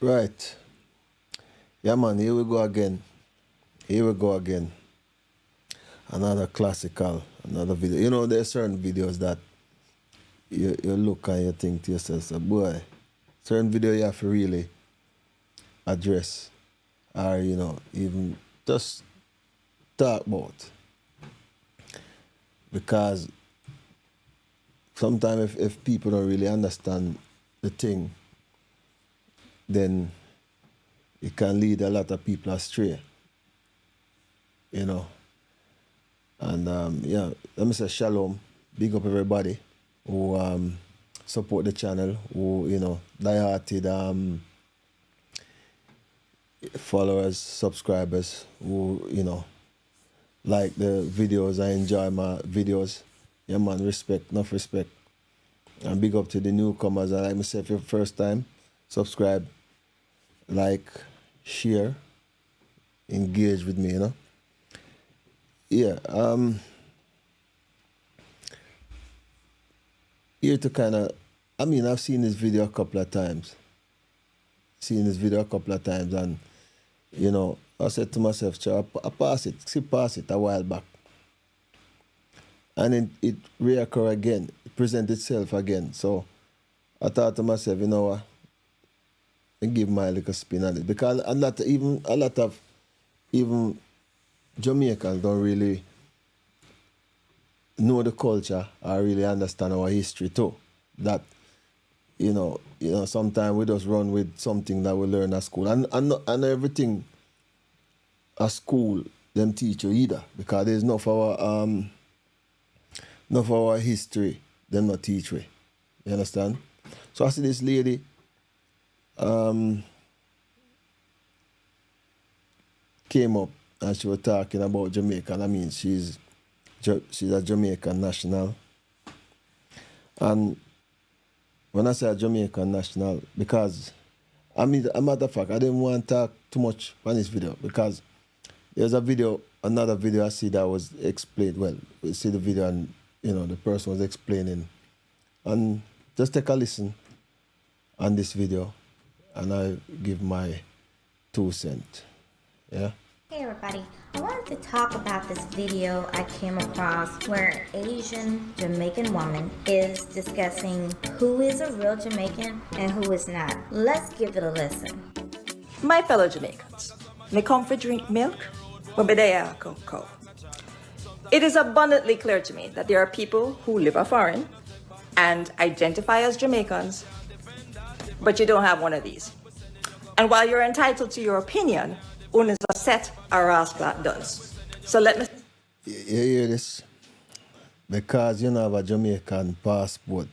Right. Yeah, man, here we go again. Here we go again. Another classical, another video. You know, there's certain videos that you look and you think to yourself, so, boy, certain video you have to really address or, even just talk about. Because sometimes if people don't really understand the thing, then it can lead a lot of people astray, you know. And yeah, let me say shalom, big up everybody who support the channel, who, die-hearted followers, subscribers, who, like the videos, I enjoy my videos. Yeah, man, respect, enough respect. And big up to the newcomers. I like myself your first time. Subscribe, like, share, engage with me, Yeah, here to kind of, I've seen this video a couple of times. And, I said to myself, I pass it a while back. And it reoccur again, it present itself again. So I thought to myself, you know what, I give my little spin on it. Because a lot of even Jamaicans don't really know the culture or really understand our history too. That, sometimes we just run with something that we learn at school. And everything at school them teach you either. Because there's enough of our history them not teach we. You understand? So I see this lady came up and she was talking about Jamaica. And she's a Jamaican national. And when I say a Jamaican national, because a matter of fact, I didn't want to talk too much on this video because there's another video I see that was explained. Well, we see the video and, the person was explaining. And just take a listen on this video and I give my 2 cents. Yeah? Hey everybody, I wanted to talk about this video I came across where an Asian Jamaican woman is discussing who is a real Jamaican and who is not. Let's give it a listen. My fellow Jamaicans, me come for drink milk, but me there cocoa. It is abundantly clear to me that there are people who live foreign and identify as Jamaicans, but you don't have one of these. And while you're entitled to your opinion, one is a set a rascal does. So let me... You hear this? Because you don't have a Jamaican passport,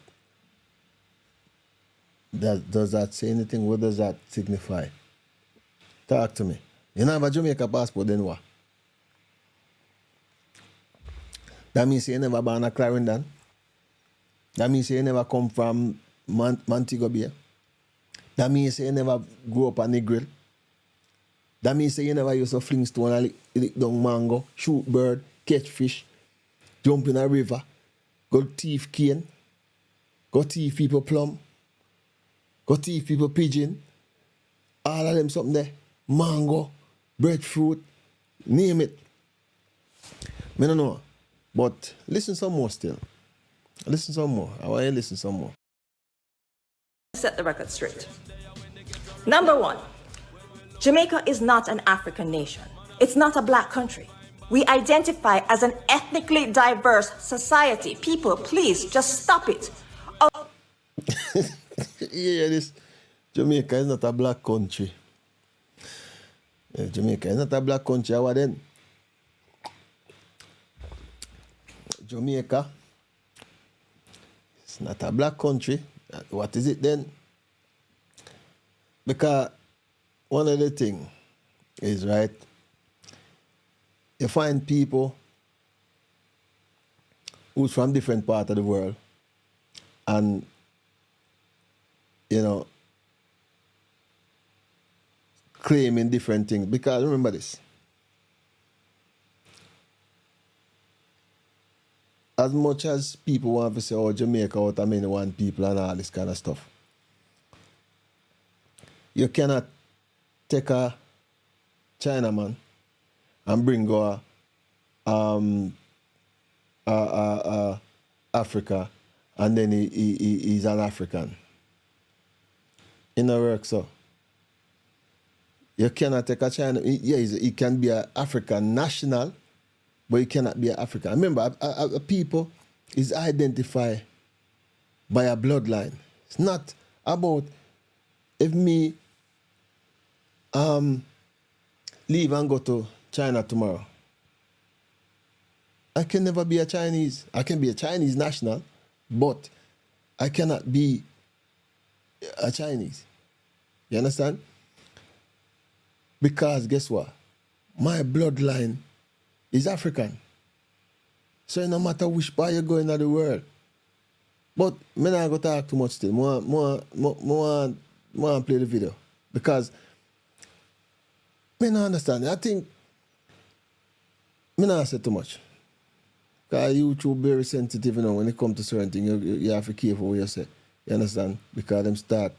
does that say anything? What does that signify? Talk to me. You don't have a Jamaican passport, then what? That means you never born a Clarendon. That means you never come from Montego Bay. That means you never grew up on the grill. That means you never used to fling stone and lick down mango, shoot bird, catch fish, jump in a river, go thief cane, go thief people plum, go thief people pigeon, all of them something there. Mango, breadfruit, name it. I don't know. But listen some more still. Listen some more. I want you to listen some more. Set the record straight. Number one, Jamaica is not an African nation. It's not a black country. We identify as an ethnically diverse society. People, please, just stop it. Oh. Yeah, this Jamaica is not a black country. Yeah, Jamaica is not a black country. How then? Jamaica, it's not a black country. What is it then? Because one of the things is, right, you find people who's from different parts of the world and, claiming different things. Because remember this, as much as people want to say, oh, Jamaica out of many one people and all this kind of stuff, You cannot take a Chinaman and bring go Africa, and then he's an African. It no work so. You cannot take a China. Yeah, he can be an African national, but he cannot be an African. Remember, a people is identified by a bloodline. It's not about if me leave and go to China tomorrow. I can never be a Chinese. I can be a Chinese national, but I cannot be a Chinese. You understand? Because guess what? My bloodline is African. So no matter which part you go in the world. But me not go talk too much still. More play the video. Because me not understand. I think me not say too much. Because YouTube very sensitive, you know, when it comes to certain things, you have to be careful what you say. You understand? Because them start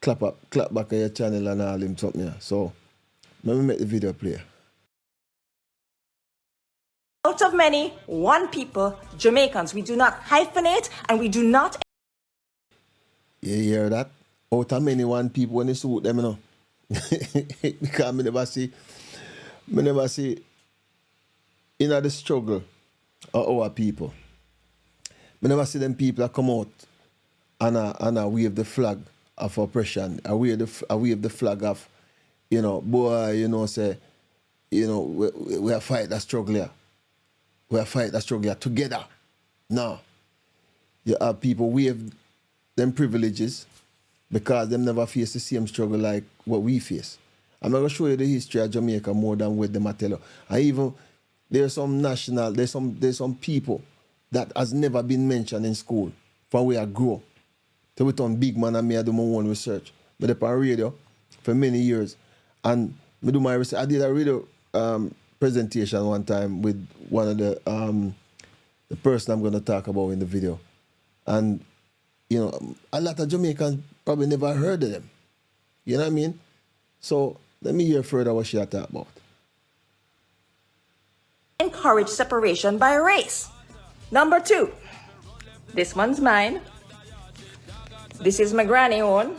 clap back at your channel and all them something. Yeah. So let me make the video play. Out of many, one people, Jamaicans. We do not hyphenate and we do not. You hear that? Out of many, one people when they suit them, you know. Because I never see in the struggle of our people. I never see them people that come out and wave the flag of oppression. I wave the flag of, you know, boy, you know, say, you know, we are fight that struggle here. We are fight that struggle here together. No. You have people wave them privileges because them never face the same struggle like what we face. I'm going to show you the history of Jamaica more than what them I tell you. And even there's some people that has never been mentioned in school from where I grew up. So we turn big man and me I do my own research. But up on radio for many years. And me do my research. I did a radio presentation one time with one of the person I'm going to talk about in the video. And, you know, a lot of Jamaicans probably never heard of them. You know what I mean? So let me hear further what she had talked about. Encourage separation by race. Number 2, this one's mine. This is my granny one.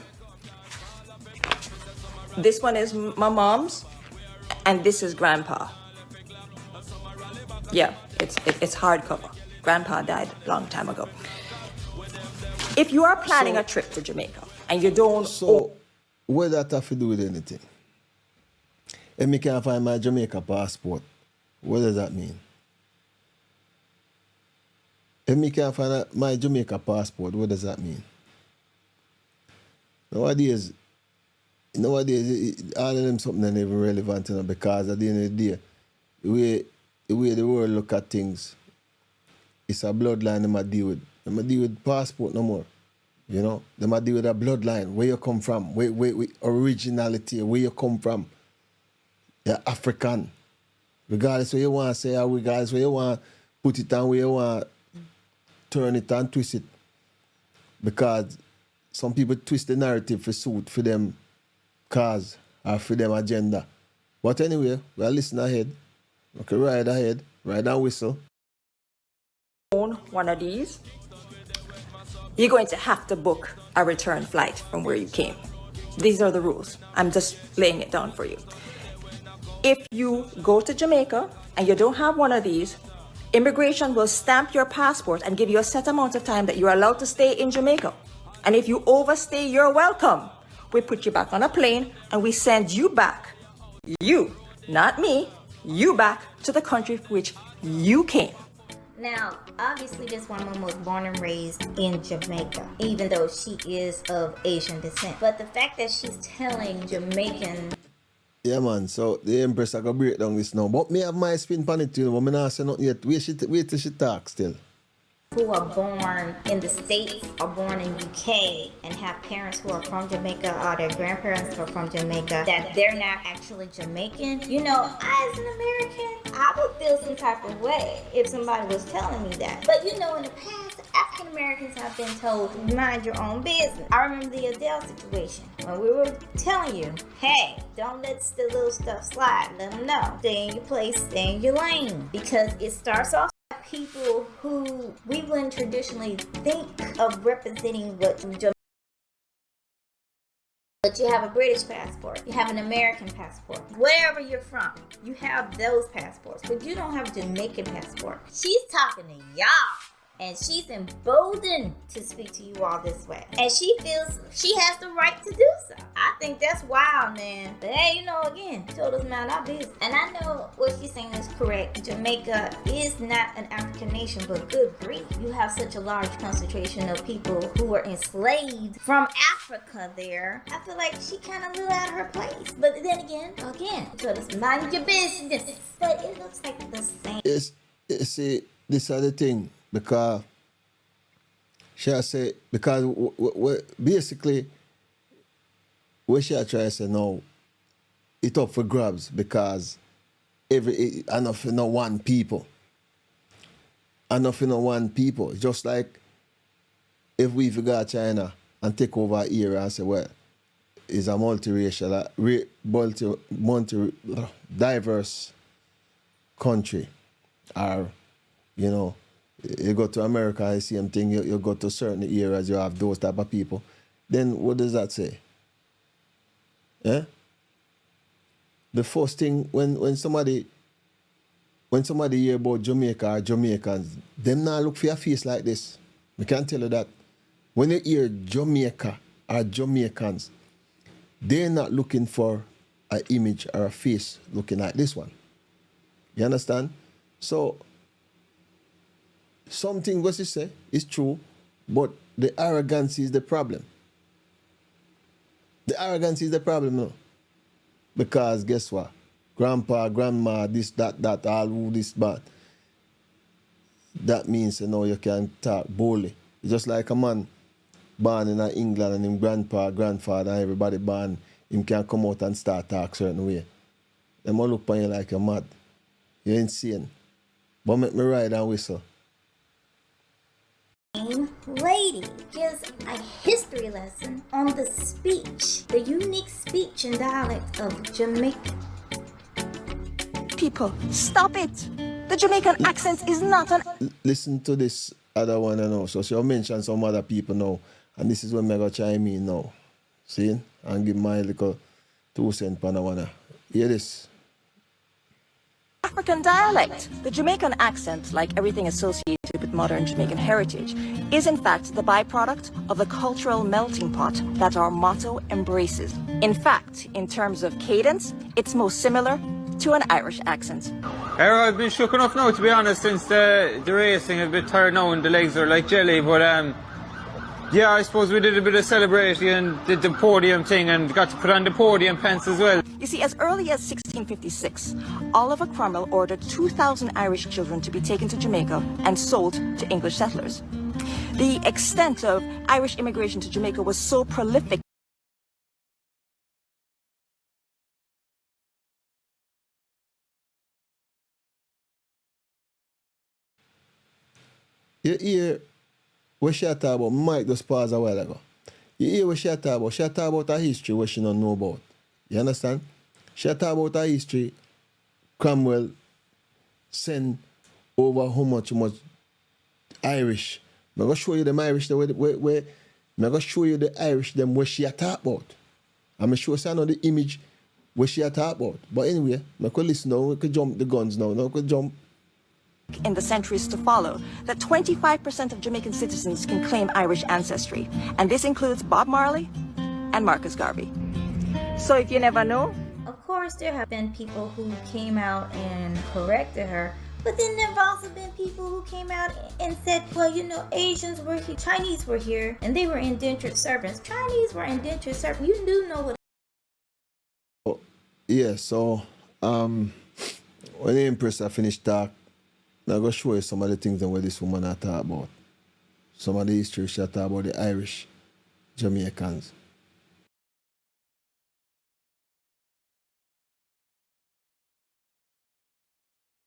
This one is my mom's, and this is grandpa. Yeah, it's hardcover. Grandpa died a long time ago. If you are planning a trip to Jamaica and you don't... So, what that have to do with anything? If me can't find my Jamaica passport, what does that mean? If me can't find my Jamaica passport, what does that mean? Nowadays, all of them something that even relevant, you know, because at the end of the day, the way the world look at things, it's a bloodline they might deal with. They might deal with passport no more. You know? They might deal with a bloodline, where you come from, where originality, where you come from. You're African. Regardless where you want to say, or regardless where you want to put it and where you want to turn it and twist it. Because some people twist the narrative for suit for them cause or for them agenda. But anyway, we'll listen ahead. Okay, ride ahead, ride and whistle. Own one of these, you're going to have to book a return flight from where you came. These are the rules. I'm just laying it down for you. If you go to Jamaica and you don't have one of these, immigration will stamp your passport and give you a set amount of time that you're allowed to stay in Jamaica. And if you overstay your welcome, we put you back on a plane and we send you back. You, not me, you back to the country for which you came. Now, obviously this woman was born and raised in Jamaica, even though she is of Asian descent. But the fact that she's telling Jamaican... Yeah, man, so the Empress I go break down this now. But me have my spin on it, you know, but me not say nothing yet. Wait till she talk still. Who are born in the States or born in UK and have parents who are from Jamaica or their grandparents who are from Jamaica, that they're not actually Jamaican. You know, as an American, I would feel some type of way if somebody was telling me that. But you know, in the past, African Americans have been told, mind your own business. I remember the Adele situation when we were telling you, hey, don't let the little stuff slide. Let them know. Stay in your place, stay in your lane. Because it starts off people who we wouldn't traditionally think of representing what Jamaica. But you have a British passport, you have an American passport, wherever you're from, you have those passports, but you don't have a Jamaican passport. She's talking to y'all, and she's emboldened to speak to you all this way, and she feels she has the right to do so. I think that's wild, man. But hey, again, told us mind our business. And I know what she's saying is correct. Jamaica is not an African nation, but good grief, you have such a large concentration of people who were enslaved from Africa there. I feel like she kind of lived out of her place. But then again, told us mind your business. But it looks like the same. See, this is the thing, because she say, because basically what she try to say now, it up for grabs, because enough one people. Enough one people. Just like if we forgot China and take over here and say, well, it's a multiracial, diverse country. Or, you go to America, the same thing, you go to certain areas, you have those type of people. Then what does that say? Yeah? The first thing, when somebody hear about Jamaica or Jamaicans, them not look for your face like this. I can tell you that. When you hear Jamaica or Jamaicans, they're not looking for an image or a face looking like this one. You understand? So, something what you say is true, but the arrogance is the problem. The arrogance is the problem, no? Because guess what? Grandpa, grandma, this, that, all this, but that means, you can talk boldly. It's just like a man born in England and him grandpa, grandfather, and everybody born, him can come out and start talk certain way. Them all look on you like you're mad. You're insane. But make me ride and whistle. Lady gives a history lesson on the speech, the unique speech and dialect of Jamaica. People, stop it! The Jamaican accent is not an... Listen to this other one now. So she'll mention some other people now. And this is when I go chime in now. See? And give my little 2 cents per one. Hear this. African dialect. The Jamaican accent, like everything associated with modern Jamaican heritage, is in fact the byproduct of the cultural melting pot that our motto embraces. In fact, in terms of cadence, it's most similar to an Irish accent. I've been shook enough now, to be honest, since the racing. I'm a bit tired now and the legs are like jelly, but yeah, I suppose we did a bit of celebrating and did the podium thing and got to put on the podium pants as well. You see, as early as 1656, Oliver Cromwell ordered 2,000 Irish children to be taken to Jamaica and sold to English settlers. The extent of Irish immigration to Jamaica was so prolific. You hear what she talk about? Mike just paused a while ago. You hear what she talk about? She talk about a history what she don't know about. You understand? She talk about a history Cromwell sent over how much Irish. I'm going to show you them Irish I'm going to show you the Irish them what she talk about. I'm going to show you the image what she talk about. But anyway, I could listen now, we could jump the guns now. Now we could jump. In the centuries to follow, that 25% of Jamaican citizens can claim Irish ancestry, and this includes Bob Marley and Marcus Garvey. So if you never know... Of course, there have been people who came out and corrected her, but then there have also been people who came out and said, well, Asians were here, Chinese were here, and they were indentured servants. Chinese were indentured servants. You do know what... Yeah, so, when the Empress finished talk, I'm going to show you some of the things that this woman talk about. Some of the history she talk about the Irish Jamaicans.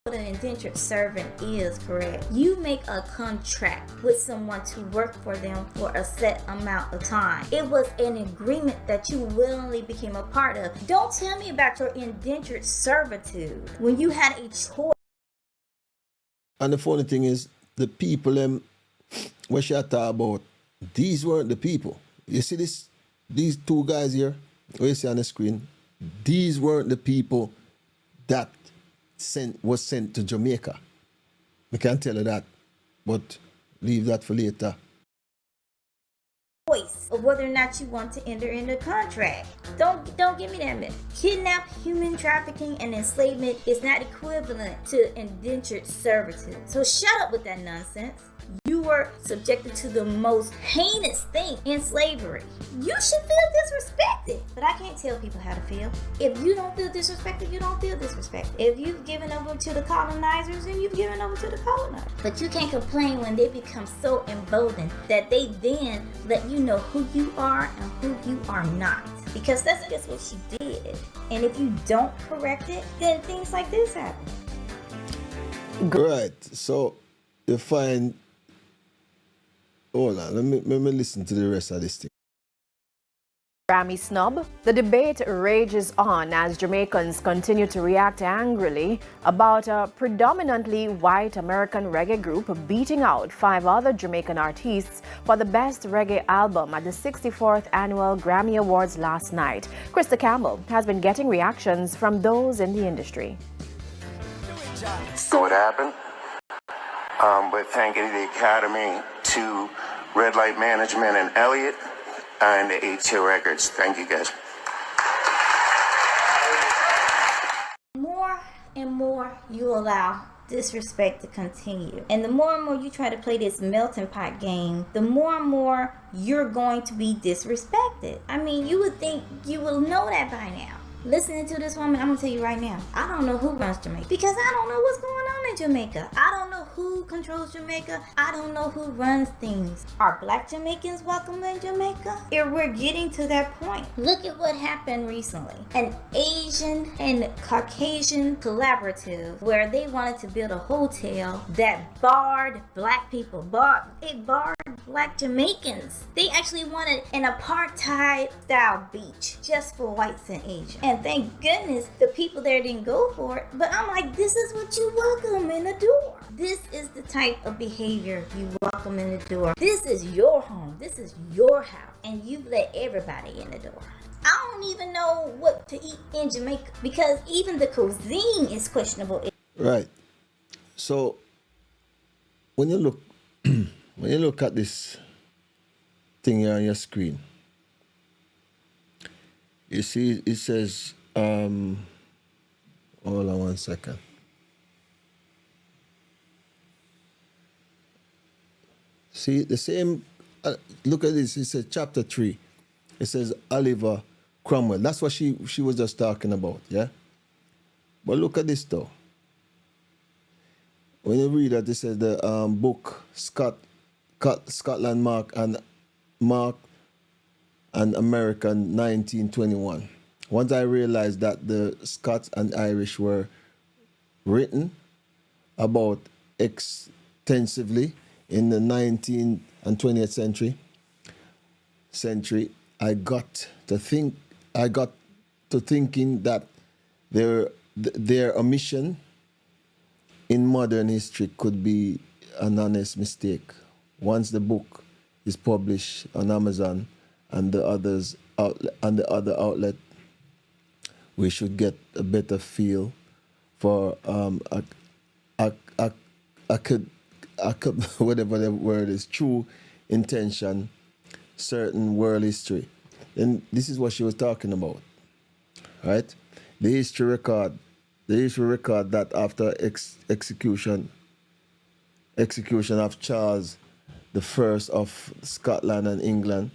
what an indentured servant is, correct? You make a contract with someone to work for them for a set amount of time. It was an agreement that you willingly became a part of. Don't tell me about your indentured servitude when you had a choice. And the funny thing is, the people what she talk about, these weren't the people. You see these two guys here, what you see on the screen, these weren't the people that was sent to Jamaica. I can't tell you that, but leave that for later. Choice of whether or not you want to enter into a contract. Don't give me that myth. Kidnap, human trafficking, and enslavement is not equivalent to indentured servitude. So shut up with that nonsense. You were subjected to the most heinous thing in slavery. You should feel disrespected. But I can't tell people how to feel. If you don't feel disrespected, you don't feel disrespected. If you've given over to the colonizers, then you've given over to the colonizers. But you can't complain when they become so emboldened that they then let you know who you are and who you are not. Because that's just what she did. And if you don't correct it, then things like this happen. Right. So you find. Hold on, let me listen to the rest of this thing. Grammy snub. The debate rages on as Jamaicans continue to react angrily about a predominantly white American reggae group beating out 5 other Jamaican artists for the Best Reggae Album at the 64th Annual Grammy Awards last night. Krista Campbell has been getting reactions from those in the industry. So what happened? But thanking the Academy, to Red Light Management and Elliot, and the A-Tier Records. Thank you, guys. More and more you allow disrespect to continue. And the more and more you try to play this melting pot game, the more and more you're going to be disrespected. I mean, you would think you will know that by now. Listening to this woman, I'm gonna tell you right now, I don't know who runs Jamaica because I don't know what's going on in Jamaica. I don't know who controls Jamaica. I don't know who runs things. Are black Jamaicans welcome in Jamaica? If we're getting to that point, look at what happened recently. An Asian and Caucasian collaborative where they wanted to build a hotel that barred black people. It barred black Jamaicans. They actually wanted an apartheid style beach just for whites and Asians. And thank goodness the people there didn't go for it. But I'm like, this is what you welcome in the door. This is the type of behavior you welcome in the door. This is your home. This is your house. And you've let everybody in the door. I don't even know what to eat in Jamaica because even the cuisine is questionable. Right. So when you look at this thing here on your screen, you see it says hold on one second. See the same look at this, it says chapter 3. It says Oliver Cromwell. That's what she was just talking about, yeah? But look at this though. When you read that, it says the book Scotland Mark and American 1921. Once I realized that the Scots and Irish were written about extensively in the 19th and 20th century, I got to thinking that their omission in modern history could be an honest mistake. Once the book is published on Amazon and the other outlet, we should get a better feel for whatever the word is, true intention, certain world history. And this is what she was talking about, right? The history record that after execution of Charles I of Scotland and England,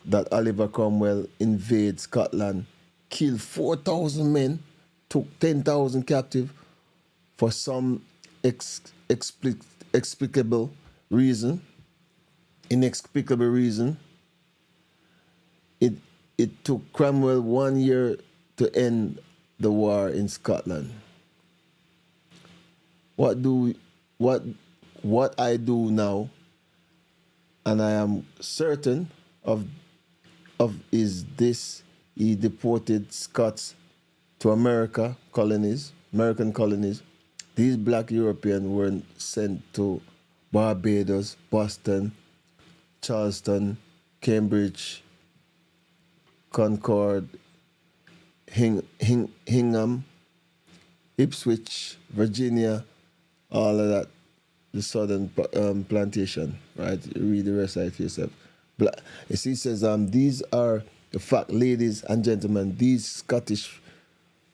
that Oliver Cromwell invaded Scotland, killed 4,000 men, took 10,000 captive for some inexplicable reason. It took Cromwell 1 year to end the war in Scotland. what do what what I do now, and I am certain of is this: he deported Scots to American colonies. These black Europeans were sent to Barbados, Boston, Charleston, Cambridge, Concord, Hingham, Ipswich, Virginia, all of that, the southern plantation, right? Read the rest of it yourself. You see, it says, these are the fact, ladies and gentlemen, these Scottish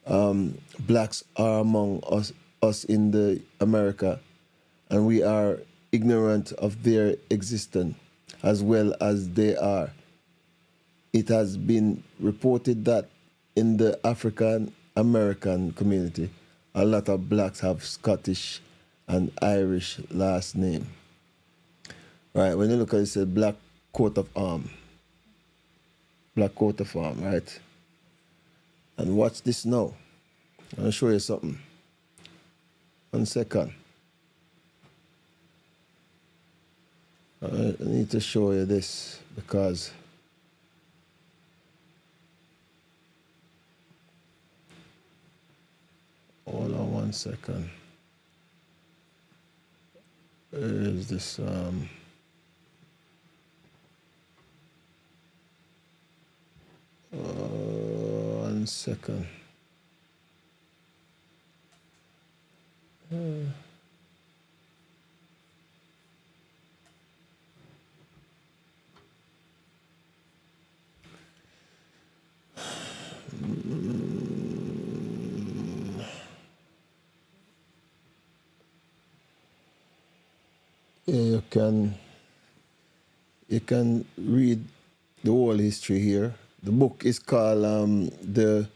blacks are among us in the America, and we are ignorant of their existence as well as they are. It has been reported that in the African American community, a lot of blacks have Scottish and Irish last name. Right, when you look at it, it says black coat of arm. Black coat of arm, right? And watch this now. I'll show you something. 1 second. I need to show you this because hold on 1 second. Where is this? 1 second. Yeah, you can read the whole history here. The book is called the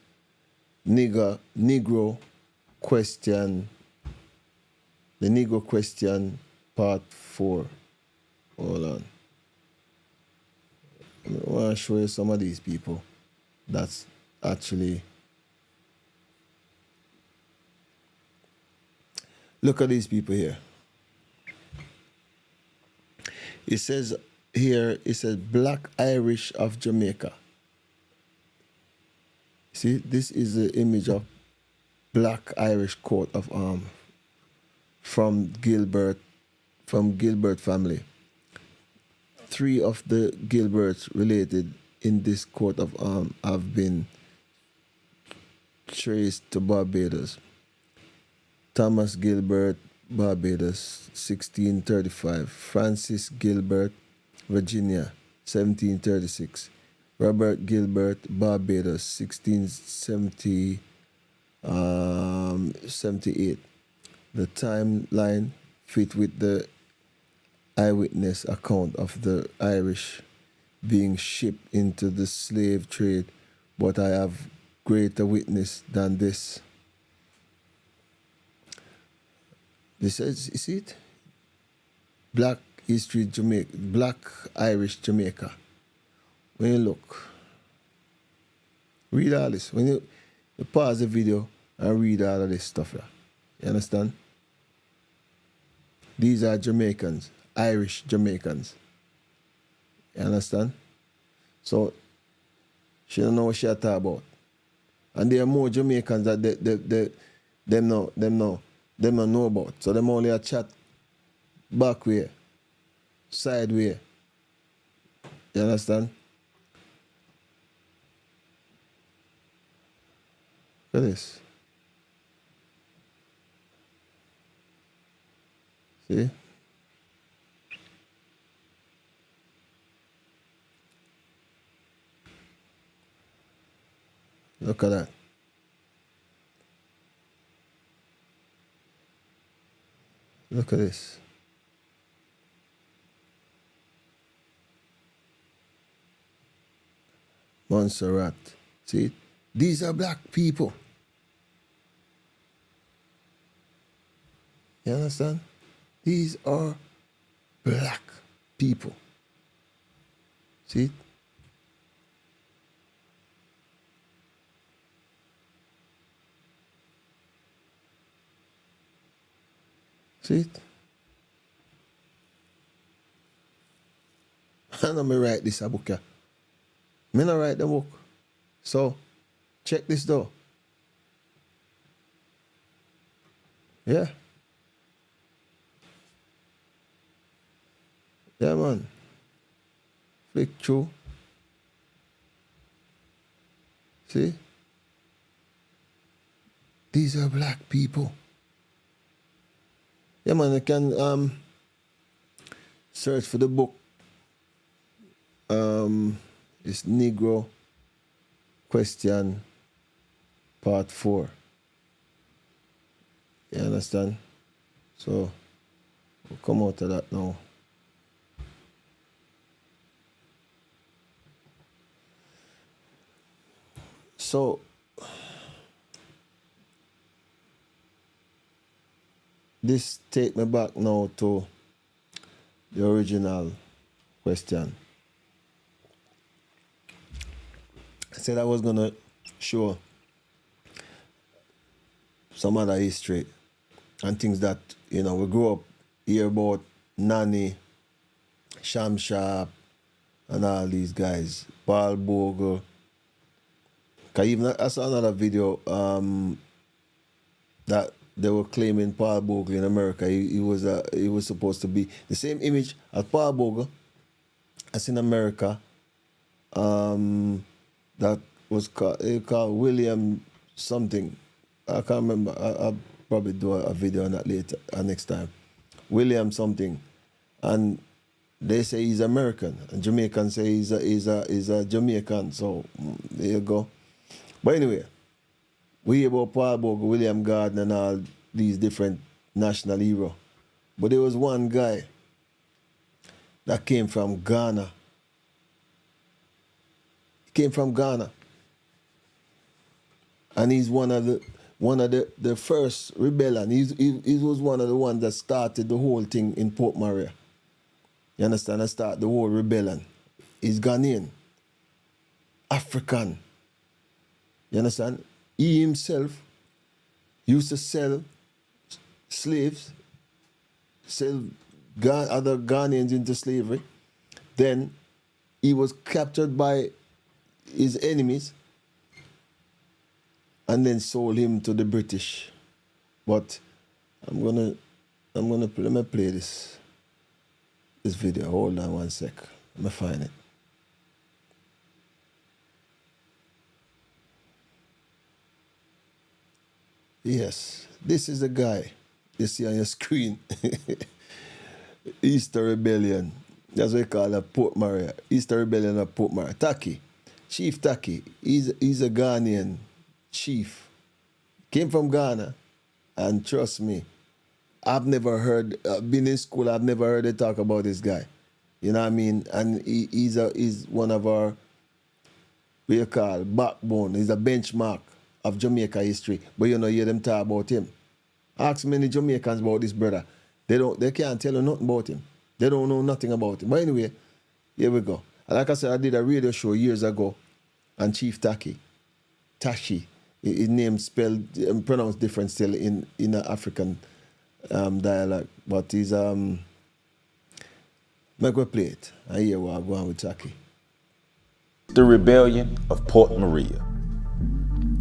Negro Question. The Negro Question, Part 4. Hold on. I want to show you some of these people. That's actually. Look at these people here. It says here, it says Black Irish of Jamaica. See, this is the image of Black Irish coat of arm from Gilbert family. 3 of the Gilberts related in this coat of arm have been traced to Barbados. Thomas Gilbert, Barbados, 1635. Francis Gilbert, Virginia, 1736. Robert Gilbert, Barbados, 1678. The timeline fit with the eyewitness account of the Irish being shipped into the slave trade, but I have greater witness than this. This says, you see it? Black History Jamaica, Black Irish Jamaica. When you look, read all this. When you pause the video and read all of this stuff here. You understand? These are Jamaicans, Irish Jamaicans. You understand? So she don't know what she talk about. And there are more Jamaicans that them don't know about. So them only a chat back way, side way. You understand? Look at this. See? Look at that. Look at this. Montserrat. See? These are black people. You understand? These are black people. See? See it? I know me write this a book. Yeah. Me not write the book. So, check this though. Yeah. Yeah, man. Flick through. See? These are black people. Yeah, man, you can search for the book. It's Negro Question Part 4. You understand? So, we'll come out of that now. So, this take me back now to the original question. I said I was gonna show some other history and things that, you know, we grew up hear about Nanny, Sham Sharp, and all these guys, Paul Bogle. Cause even I saw another video that they were claiming Paul Bogle in America. He was supposed to be the same image as Paul Bogle as in America. That was called William something. I can't remember. I'll probably do a video on that later, next time. William something, and they say he's American, and Jamaicans say he's a Jamaican. So there you go. But anyway, we hear about Paul Bogle, William Gardner, and all these different national heroes. But there was one guy that came from Ghana. He came from Ghana. And he's one of the first rebellion. He was one of the ones that started the whole thing in Port Maria. You understand? That started the whole rebellion. He's Ghanaian, African. You understand? He himself used to sell slaves, sell other Ghanaians into slavery. Then he was captured by his enemies and then sold him to the British. But let me play this video. Hold on one sec. Let me find it. Yes, this is the guy you see on your screen. Easter Rebellion. That's what we call it, Port Maria. Easter Rebellion of Port Maria. Taki, Chief Taki. He's a Ghanaian chief. Came from Ghana, and trust me, I've never heard, been in school, I've never heard they talk about this guy. You know what I mean? And he's one of our, what you call, backbone. He's a benchmark of Jamaica history. But you know, hear them talk about him. Ask many Jamaicans about this brother. They can't tell you nothing about him. They don't know nothing about him. But anyway, here we go. And like I said, I did a radio show years ago, and Chief Tashi, his name spelled and pronounced different still in an African dialect. But he's make we play it. I hear what I go on with Taki. The Rebellion of Port Maria.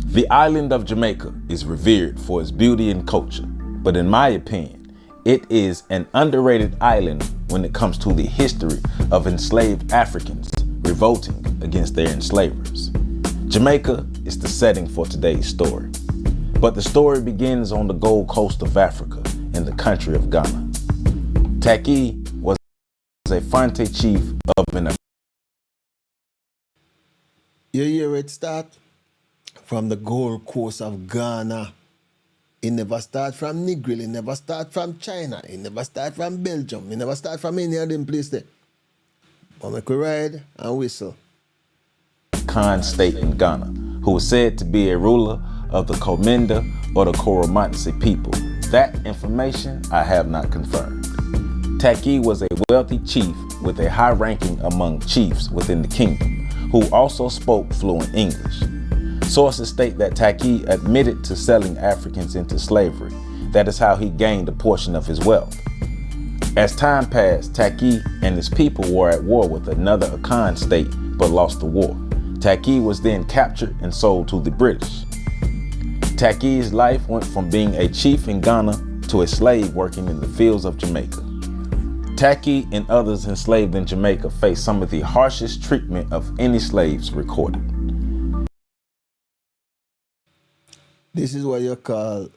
The island of Jamaica is revered for its beauty and culture, but in my opinion, it is an underrated island when it comes to the history of enslaved Africans revolting against their enslavers. Jamaica is the setting for today's story, but the story begins on the Gold Coast of Africa in the country of Ghana. Taki was a Fante chief of an... You hear it start? From the Gold Coast of Ghana. It never start from Negril, it never start from China, it never start from Belgium, it never start from any of them places there. But make we ride and whistle. Khan state in Ghana, who was said to be a ruler of the Komenda or the Koromansi people. That information I have not confirmed. Taki was a wealthy chief with a high ranking among chiefs within the kingdom, who also spoke fluent English. Sources state that Taki admitted to selling Africans into slavery, That is how he gained a portion of his wealth. As time passed, Taki and his people were at war with another Akan state but lost the war. Taki was then captured and sold to the British. Taki's life went from being a chief in Ghana to a slave working in the fields of Jamaica. Taki and others enslaved in Jamaica faced some of the harshest treatment of any slaves recorded. This is what you call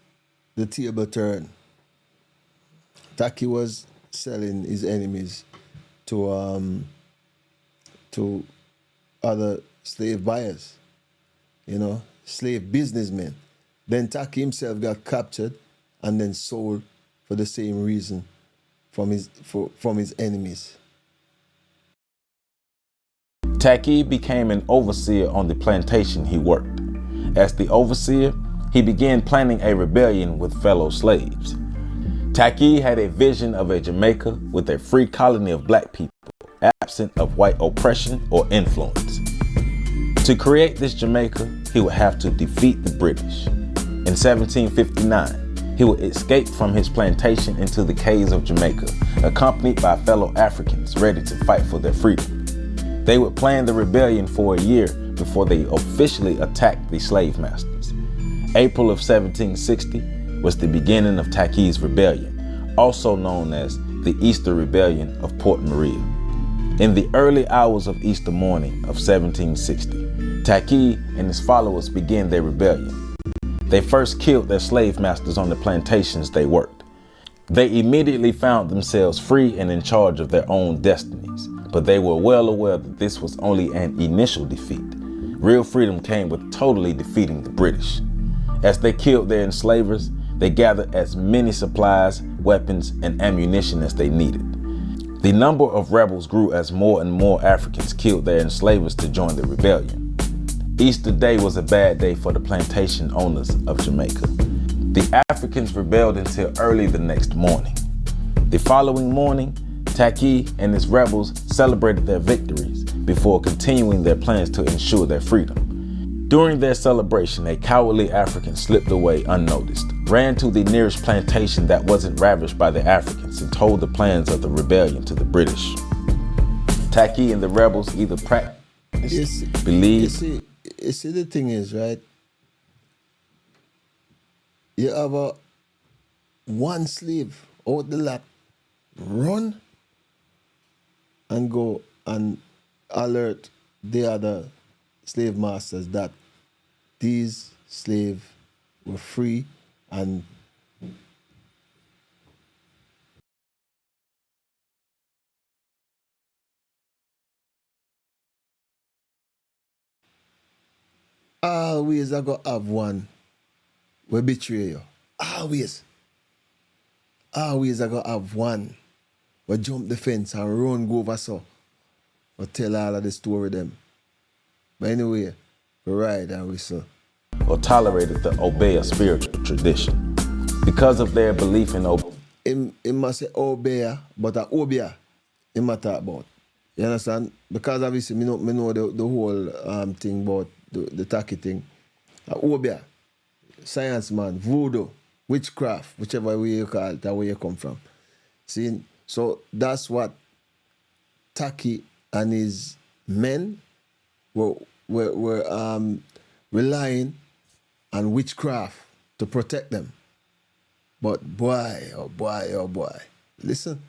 the table turn. Taki was selling his enemies to other slave buyers, slave businessmen. Then Taki himself got captured and then sold for the same reason from his enemies. Taki became an overseer on the plantation he worked. As the overseer, he began planning a rebellion with fellow slaves. Taki had a vision of a Jamaica with a free colony of black people, absent of white oppression or influence. To create this Jamaica, he would have to defeat the British. In 1759, he would escape from his plantation into the caves of Jamaica, accompanied by fellow Africans ready to fight for their freedom. They would plan the rebellion for a year before they officially attacked the slave masters. April of 1760 was the beginning of Taki's rebellion, also known as the Easter Rebellion of Port Maria. In the early hours of Easter morning of 1760, Taki and his followers began their rebellion. They first killed their slave masters on the plantations they worked. They immediately found themselves free and in charge of their own destinies, but they were well aware that this was only an initial defeat. Real freedom came with totally defeating the British. As they killed their enslavers, they gathered as many supplies, weapons, and ammunition as they needed. The number of rebels grew as more and more Africans killed their enslavers to join the rebellion. Easter Day was a bad day for the plantation owners of Jamaica. The Africans rebelled until early the next morning. The following morning, Taki and his rebels celebrated their victories before continuing their plans to ensure their freedom. During their celebration, a cowardly African slipped away unnoticed, ran to the nearest plantation that wasn't ravaged by the Africans, and told the plans of the rebellion to the British. Taki and the rebels either practiced, believed. You see, the thing is, right? You have one slave out the lot, run and go and alert the other slave masters that these slaves were free and always I go have one will betray you. Always I go have one will jump the fence and run go over so or tell all of the story them. But anyway, we ride and whistle. Or tolerated to obey a spiritual tradition. Because of their belief in He must say obey, but a obey he must talk about. You understand? Because obviously me know the whole thing about the Taki thing. Obey, science man, voodoo, witchcraft, whichever way you call it, that way you come from. See? So that's what Taki and his men were relying on witchcraft to protect them. But boy, oh boy, listen.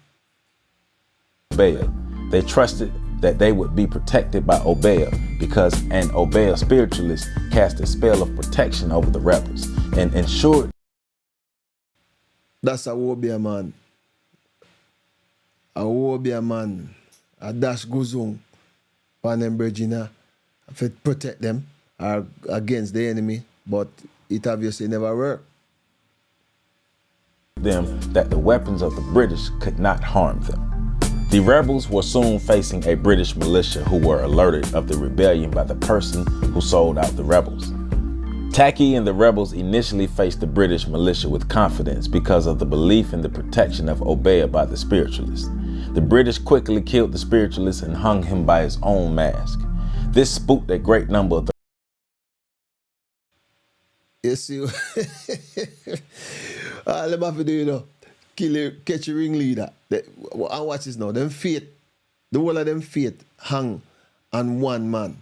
Obeah. They trusted that they would be protected by Obeah because an Obeah spiritualist cast a spell of protection over the rebels and ensured. That's a Obeah man. A Obeah man. A dash guzung. Panem Virginia. To protect them against the enemy, but it obviously never worked. Them that the weapons of the British could not harm them. The rebels were soon facing a British militia who were alerted of the rebellion by the person who sold out the rebels. Taki and the rebels initially faced the British militia with confidence because of the belief in the protection of Obeah by the spiritualist. The British quickly killed the spiritualist and hung him by his own mask. This spooked a great number of You see, All them have to do, catch a ringleader. And watch this now. Them fate, the whole of them fate hang on one man.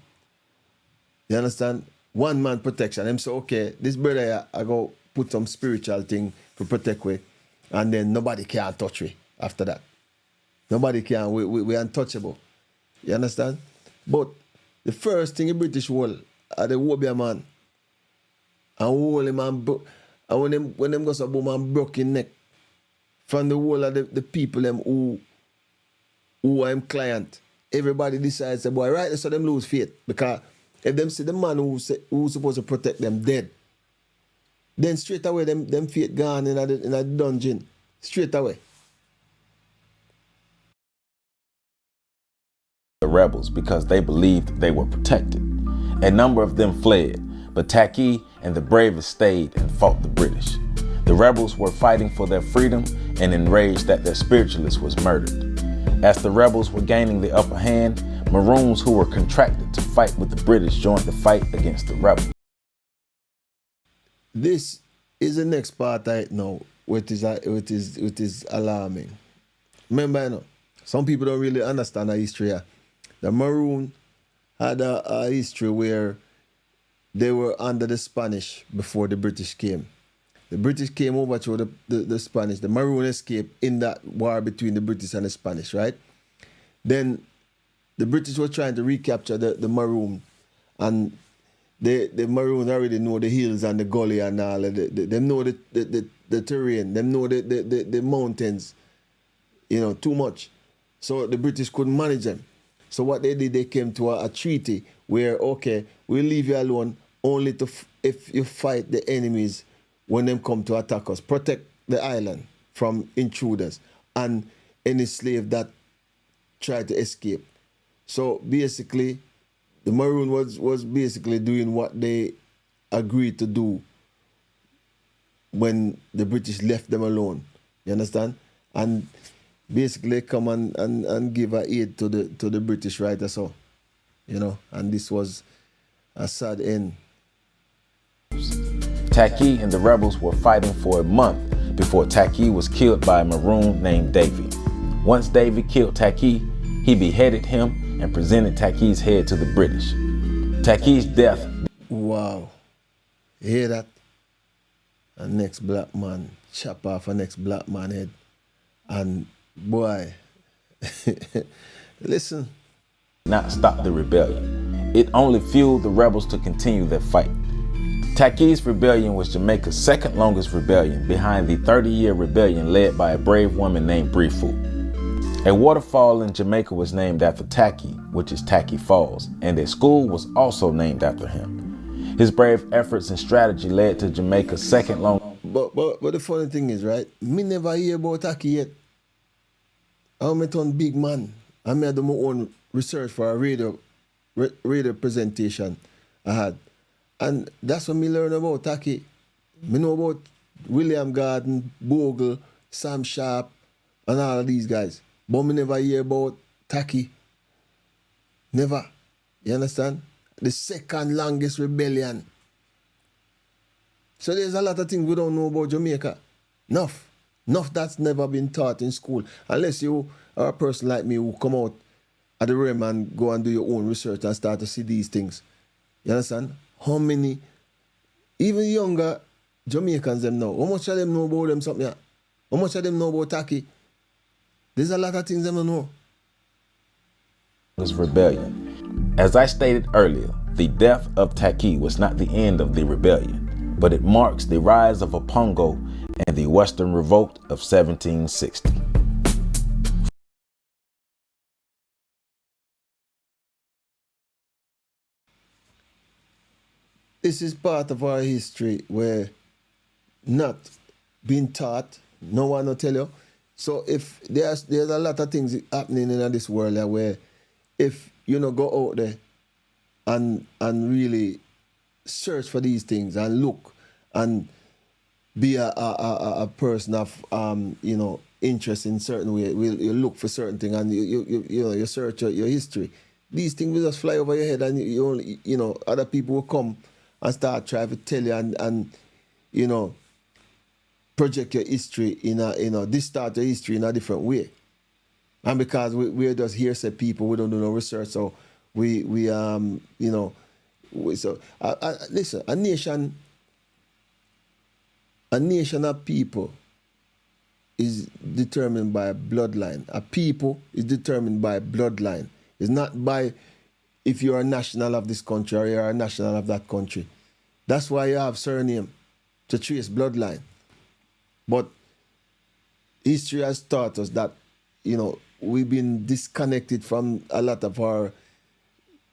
You understand? One man protection. Them say, okay, this brother here, I go put some spiritual thing to protect we, and then nobody can touch we after that. Nobody can. We untouchable. You understand? But the first thing the British wall are the Wobia man. And hold him and when them go so boom and broke his neck from the whole of the people them who are him client. Everybody decides, boy, right, so them lose faith. Because if them see the man who's supposed to protect them dead, then straight away them faith gone in a dungeon. Straight away. The rebels because they believed they were protected. A number of them fled, but Taki and the bravest stayed and fought the British. The rebels were fighting for their freedom and enraged that their spiritualist was murdered. As the rebels were gaining the upper hand, Maroons who were contracted to fight with the British joined the fight against the rebels. This is the next part right now, which is alarming. Remember, some people don't really understand the history here. The Maroon had a history where they were under the Spanish before the British came. The British came over to the Spanish. The Maroon escaped in that war between the British and the Spanish, right? Then the British were trying to recapture the Maroon, and the Maroon already know the hills and the gully and all. They know the terrain. They know the mountains, too much. So the British couldn't manage them. So what they did, they came to a treaty where, okay, we'll leave you alone only if you fight the enemies when them come to attack us. Protect the island from intruders and any slave that try to escape. So basically, the Maroon was basically doing what they agreed to do when the British left them alone. You understand? And basically come and give a aid to the British, right? So, and this was a sad end. Taki and the rebels were fighting for a month before Taki was killed by a Maroon named Davy. Once Davy killed Taki, he beheaded him and presented Taki's head to the British. Taki's death. Wow. You hear that? A next black man chop off a next black man head. And boy, listen. Not stop the rebellion. It only fueled the rebels to continue their fight. Taki's rebellion was Jamaica's second longest rebellion behind the 30-year rebellion led by a brave woman named Brifu. A waterfall in Jamaica was named after Taki, which is Taki Falls, and a school was also named after him. His brave efforts and strategy led to Jamaica's second longest. But the funny thing is, right, me never hear about Taki yet. I'm a ton big man. I made my own research for a radio presentation I had. And that's when me learn about Taki. Me know about William Garden, Bogle, Sam Sharp, and all of these guys. But me never hear about Taki. Never. You understand? The second longest rebellion. So there's a lot of things we don't know about Jamaica. Enough that's never been taught in school. Unless you are a person like me who come out at the rim and go and do your own research and start to see these things. You understand? How many, even younger Jamaicans them know, how much of them know about them something? Yeah? How much of them know about Taki? There's a lot of things them don't know. Was rebellion. As I stated earlier, the death of Taki was not the end of the rebellion, but it marks the rise of Opongo and the Western Revolt of 1760. This is part of our history where not being taught, no one will tell you. So if there's a lot of things happening in this world where if you go out there and really search for these things and look and be a person of interest in certain way, you look for certain things and you search your history. These things will just fly over your head and you only other people will come and start trying to tell you and project your history in a, distort your history in a different way. And because we're just hearsay people, we don't do no research, so listen, a nation of people is determined by a bloodline. A people is determined by a bloodline. It's not by if you're a national of this country or you're a national of that country. That's why you have surname, to trace bloodline. But history has taught us that, we've been disconnected from a lot of our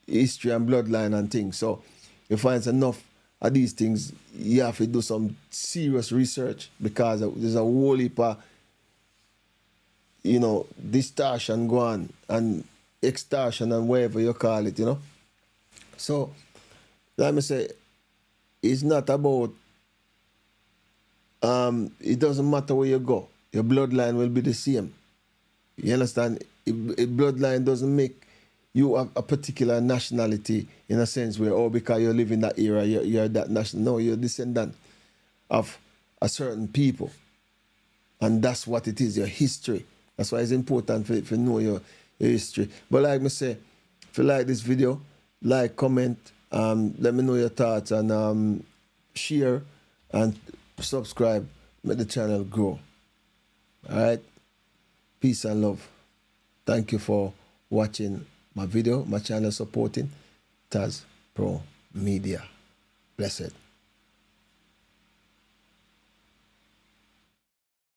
history and bloodline and things. So you find enough of these things, you have to do some serious research, because there's a whole heap of, distortion go on, and extortion and whatever you call it, So, let me say, it's not about, it doesn't matter where you go, your bloodline will be the same. You understand? If bloodline doesn't make you a particular nationality in a sense where, because you live in that era, you're that national. No, you're a descendant of a certain people. And that's what it is, your history. That's why it's important for know your history. But like me say, if you like this video, like, comment, let me know your thoughts, and share and subscribe, make the channel grow. All right? Peace and love. Thank you for watching my video, my channel, supporting Taz Pro Media. Blessed.